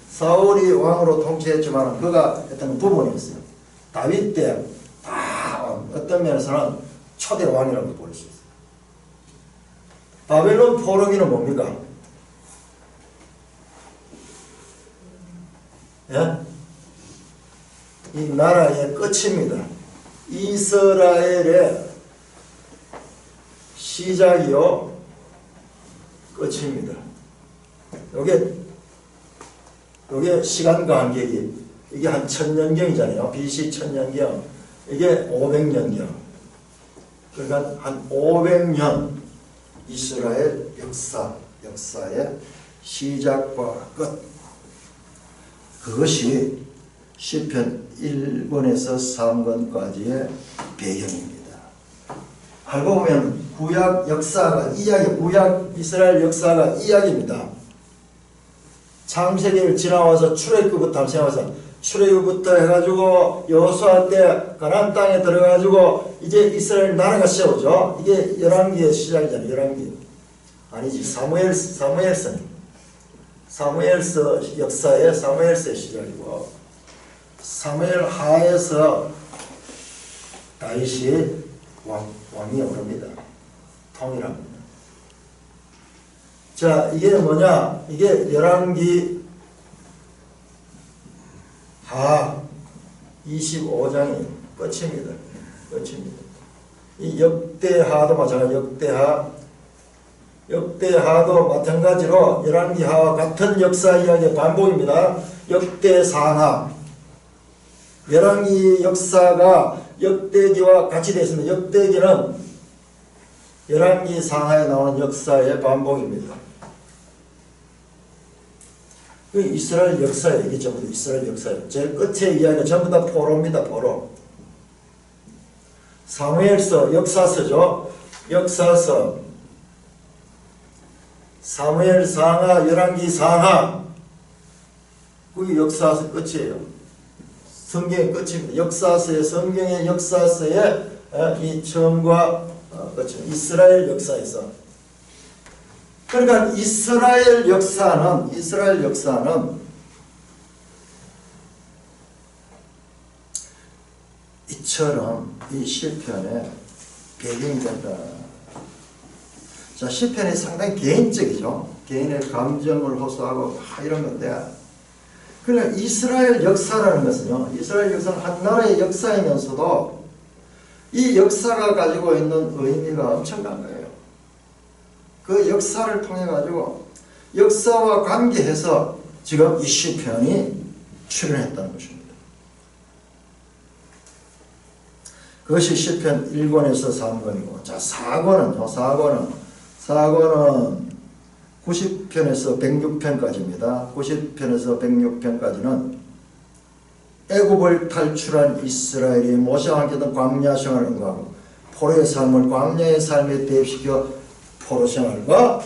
사울이 왕으로 통치했지만 그가 했던 부분이었어요. 다윗 때 어떤 면에서는 초대 왕이라고 볼 수 있어요. 바벨론 포로기는 뭡니까? 예? 이 나라의 끝입니다. 이스라엘의 시작이요 끝입니다. 요게 시간 간격이 이게 한 1000년경이잖아요. BC 1000년경. 이게 500년경. 그러니까 한 500년 이스라엘 역사의 시작과 끝. 그것이 시편 1권에서 3권까지의 배경입니다. 알고 보면 구약 역사가 이야기, 구약 이스라엘 역사가 이야기입니다. 창세기를 지나와서 출애굽부터 한번 생각해서 출애굽부터 해가지고 여호수아 때 가나안 땅에 들어가지고 이제 이스라엘 나라가 세우죠. 이게 열왕기의 시작이잖아요. 열왕기 아니지 사무엘서 역사의 사무엘서의 시작이고 사무엘 하에서 다윗이 왕이 오릅니다. 통일합니다. 자, 이게 뭐냐? 이게 열왕기 하 25장이 끝입니다. 이 역대하도 마찬가지. 역대하도 마찬가지로 열왕기 하와 같은 역사 이야기의 반복입니다. 역대상하. 열왕기 역사가 역대기와 같이 되어 있습니다. 역대기는 열왕기 상하에 나오는 역사의 반복입니다. 이스라엘 역사예요. 이게 전부 이스라엘 역사예요. 제일 끝의 이야기가 전부 다 포로입니다. 포로. 사무엘서, 역사서죠. 역사서, 사무엘 상하, 열왕기 상하, 그게 역사서 끝이에요. 성경의 끝입니다. 역사서의, 성경의 역사서의 이 처음과 끝입니다. 이스라엘 역사에서. 그러니까 이스라엘 역사는 이처럼 이 시편의 배경이 된다. 자, 시편이 상당히 개인적이죠. 개인의 감정을 호소하고 이런 건데, 그러니까 이스라엘 역사라는 것은요, 이스라엘 역사는 한 나라의 역사이면서도 이 역사가 가지고 있는 의미가 엄청난 거예요. 그 역사를 통해 가지고 역사와 관계해서 지금 이 시편이 출현했다는 것입니다. 그것이 시편 1권에서 3권이고, 자, 4권은 90편에서 106편까지입니다. 90편에서 106편까지는 애굽을 탈출한 이스라엘이 모세와 함께했던 광야 생활을 응하고 포로의 삶을 광야의 삶에 대입시켜 포로 생활과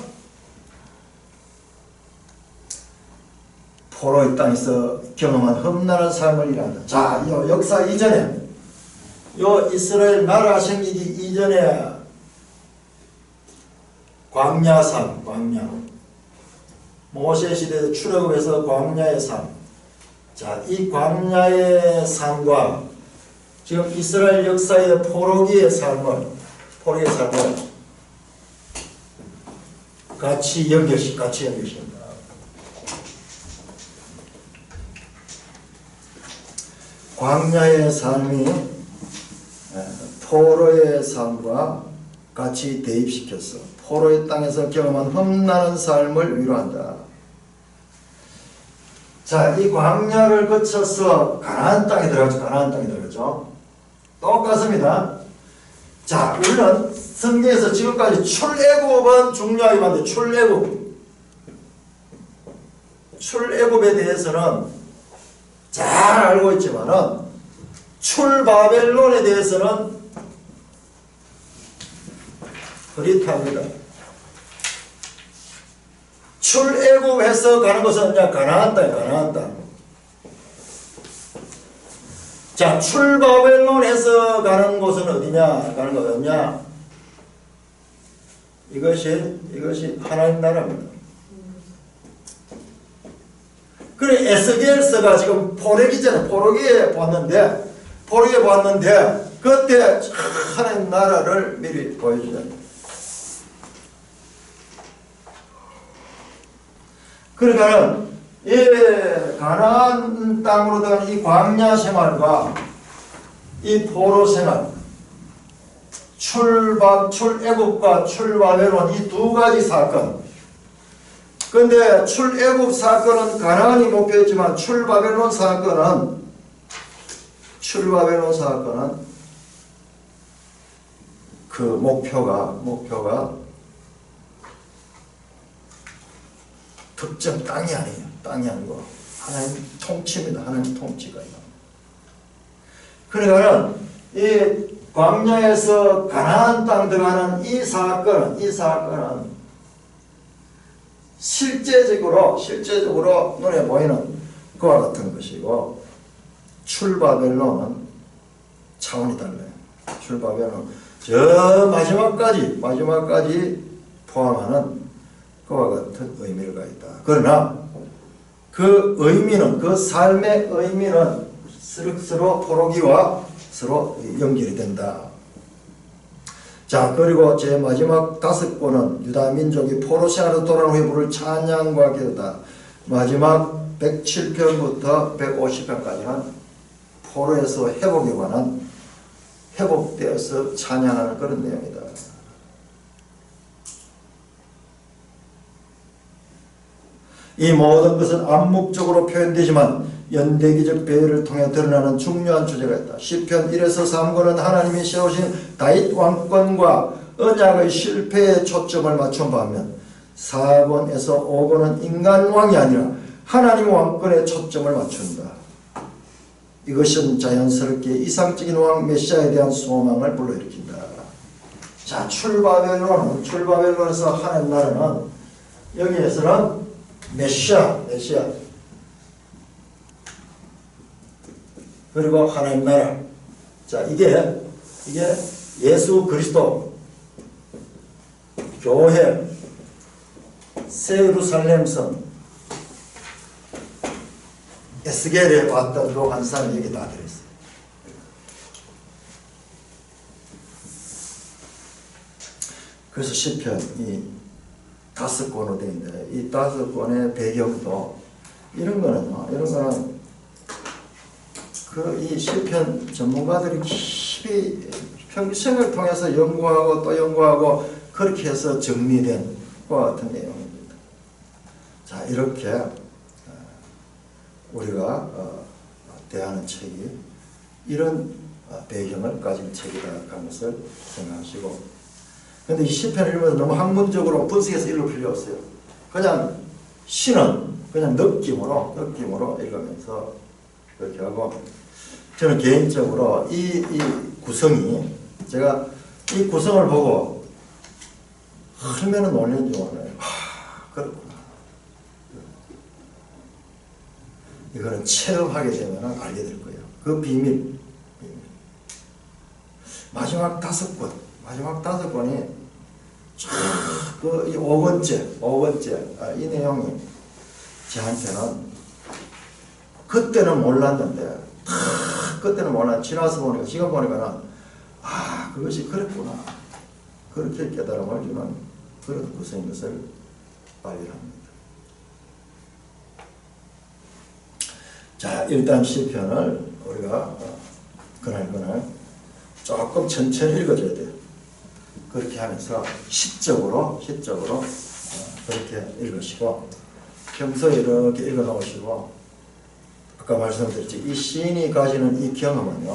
포로의 땅에서 경험한 험난한 삶을 일한다. 자, 이 역사 이전에, 요 이스라엘 나라 생기기 이전에 광야 삶, 광야. 모세 시대에 출애굽에서 광야의 삶. 자, 이 광야의 삶과 지금 이스라엘 역사의 포로기의 삶을 같이 연결시킵니다. 광야의 삶이 포로의 삶과 같이 대입시켰어. 포로의 땅에서 경험한 험난한 삶을 위로한다. 자, 이 광야를 거쳐서 가나안 땅에 들어갔죠. 똑같습니다. 자, 우리는 성경에서 지금까지 출애굽은 중요하게 봤는데, 출애굽에 대해서는 잘 알고 있지만은 출바벨론에 대해서는 흐릿합니다. 출애굽해서 가는 것은 그냥 가나안 땅. 자, 출바벨론에서 가는 곳은 어디냐? 이것이 하나님 나라입니다. 그래, 에스겔서가 지금 포로기에 왔는데 그때 하나님 나라를 미리 보여주잖아요. 그러니까는 이 가나안 땅으로 들어가는 이 광야 생활과 이 포로 생활, 출애굽과 출바벨론 이 두 가지 사건. 그런데 출애굽 사건은 가나안이 목표였지만 출바벨론 사건은 그 목표가 특정 땅이 아니고 하나님 통치입니다. 하나님 통치가. 그러니까 이 광야에서 가나안 땅 들어가는 이 사건은 실제적으로 눈에 보이는 그와 같은 것이고, 출바벨론은 차원이 달라요. 출바벨론은 저 마지막까지 포함하는 그와 같은 의미를 가있다. 그러나 그 의미는, 그 삶의 의미는 서로 포로기와 서로 연결이 된다. 자, 그리고 제 마지막 5권은 유다 민족이 포로 생활로 돌아온 후에 부를 찬양과 기도다. 마지막 107편부터 150편까지는 포로에서 회복에 관한, 회복되어서 찬양하는 그런 내용이다. 이 모든 것은 암묵적으로 표현되지만 연대기적 배열을 통해 드러나는 중요한 주제가 있다. 시편 1에서 3권은 하나님이 세우신 다윗 왕권과 언약의 실패에 초점을 맞춘 반면 4권에서 5권은 인간 왕이 아니라 하나님 왕권에 초점을 맞춘다. 이것은 자연스럽게 이상적인 왕 메시아에 대한 소망을 불러일으킨다. 자, 출바벨론에서 하나님 나라는 여기에서는 메시아 그리고 하나님 나라. 자, 이게 예수 그리스도 교회 새 예루살렘 성 에스겔에 왔던 그 환상이 여기 다 들어있어요. 그래서 시편이 5권으로 되어 있는데 이 5권의 배경도 이런 거는 이 시편 전문가들이 깊이 평생을 통해서 연구하고 또 연구하고 그렇게 해서 정리된 것 같은 내용입니다. 자, 이렇게 우리가 대하는 책이 이런 배경을 가진 책이다 하는 것을 생각하시고, 그런데 이 시편을 읽으면서 너무 학문적으로 분석해서 읽을 필요 없어요. 그냥 시는 그냥 느낌으로 읽으면서 그렇게 하고, 저는 개인적으로 이 구성이, 제가 이 구성을 보고 얼마나 놀랬는지 몰라요. 그렇구나. 이거는 체험하게 되면 알게 될 거예요. 그 비밀. 마지막 5권이 그 5권째 이 내용이 저한테는 그때는 몰랐는데 지나서 보니까, 지금 보니까는 그것이 그랬구나, 그렇게 깨달음을 주는 그런 구성인 것을 발견합니다. 자, 일단 시편을 우리가 그날 조금 천천히 읽어줘야 돼요. 그렇게 하면서 시적으로 그렇게 읽으시고, 평소에 이렇게 읽어 놓으시고, 아까 말씀드렸지, 이 시인이 가지는 이 경험은요,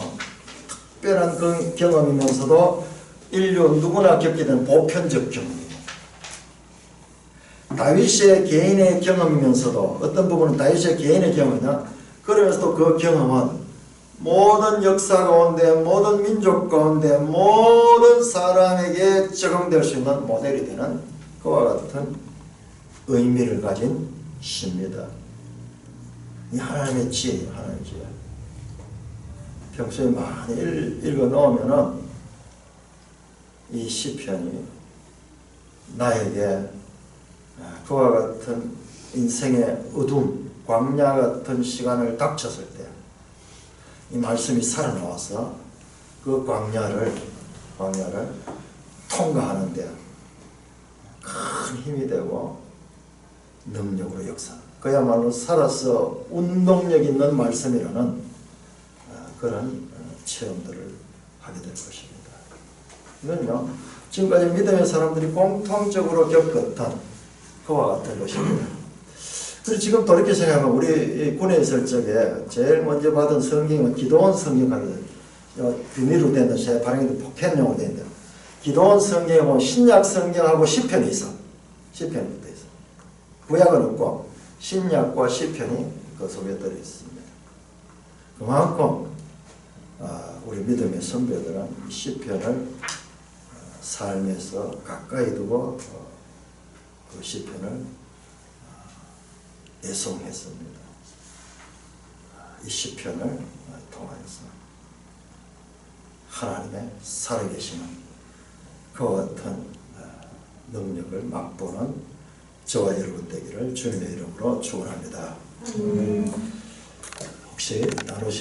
특별한 그 경험이면서도 인류 누구나 겪게 되는 보편적 경험이에요. 다윗의 개인의 경험이면서도 어떤 부분은 다윗의 개인의 경험이냐, 그러면서도 그 경험은 모든 역사 가운데, 모든 민족 가운데, 모든 사람에게 적용될 수 있는 모델이 되는 그와 같은 의미를 가진 시입니다. 이 하나님의 지혜. 평소에 많이 읽어 놓으면은 이 시편이 나에게 그와 같은 인생의 어둠, 광야 같은 시간을 닥쳤을 때 이 말씀이 살아나와서 그 광야를 통과하는 데 큰 힘이 되고 능력으로 역사. 그야말로 살아서 운동력 있는 말씀이라는 그런 체험들을 하게 될 것입니다. 이건요, 지금까지 믿음의 사람들이 공통적으로 겪었던 그와 같은 것입니다. 그리고 지금 돌이켜 생각하면 우리 군에 있을 적에 제일 먼저 받은 성경은 기도원 성경하거든요. 비닐로 된 데, 발행된 포켓용으로 된 데. 기도원 성경하고 신약 성경하고 시편이 있어. 시편이 붙어 있어. 구약은 없고 신약과 시편이 그 속에 들어 있습니다. 그만큼 우리 믿음의 선배들은 이 시편을 삶에서 가까이 두고 그 시편을 애송했습니다. 이 시편을 통해서 하나님의 살아계시는 그와 같은 능력을 맛보는 저와 여러분 되기를 주님의 이름으로 축원합니다. 혹시 나누시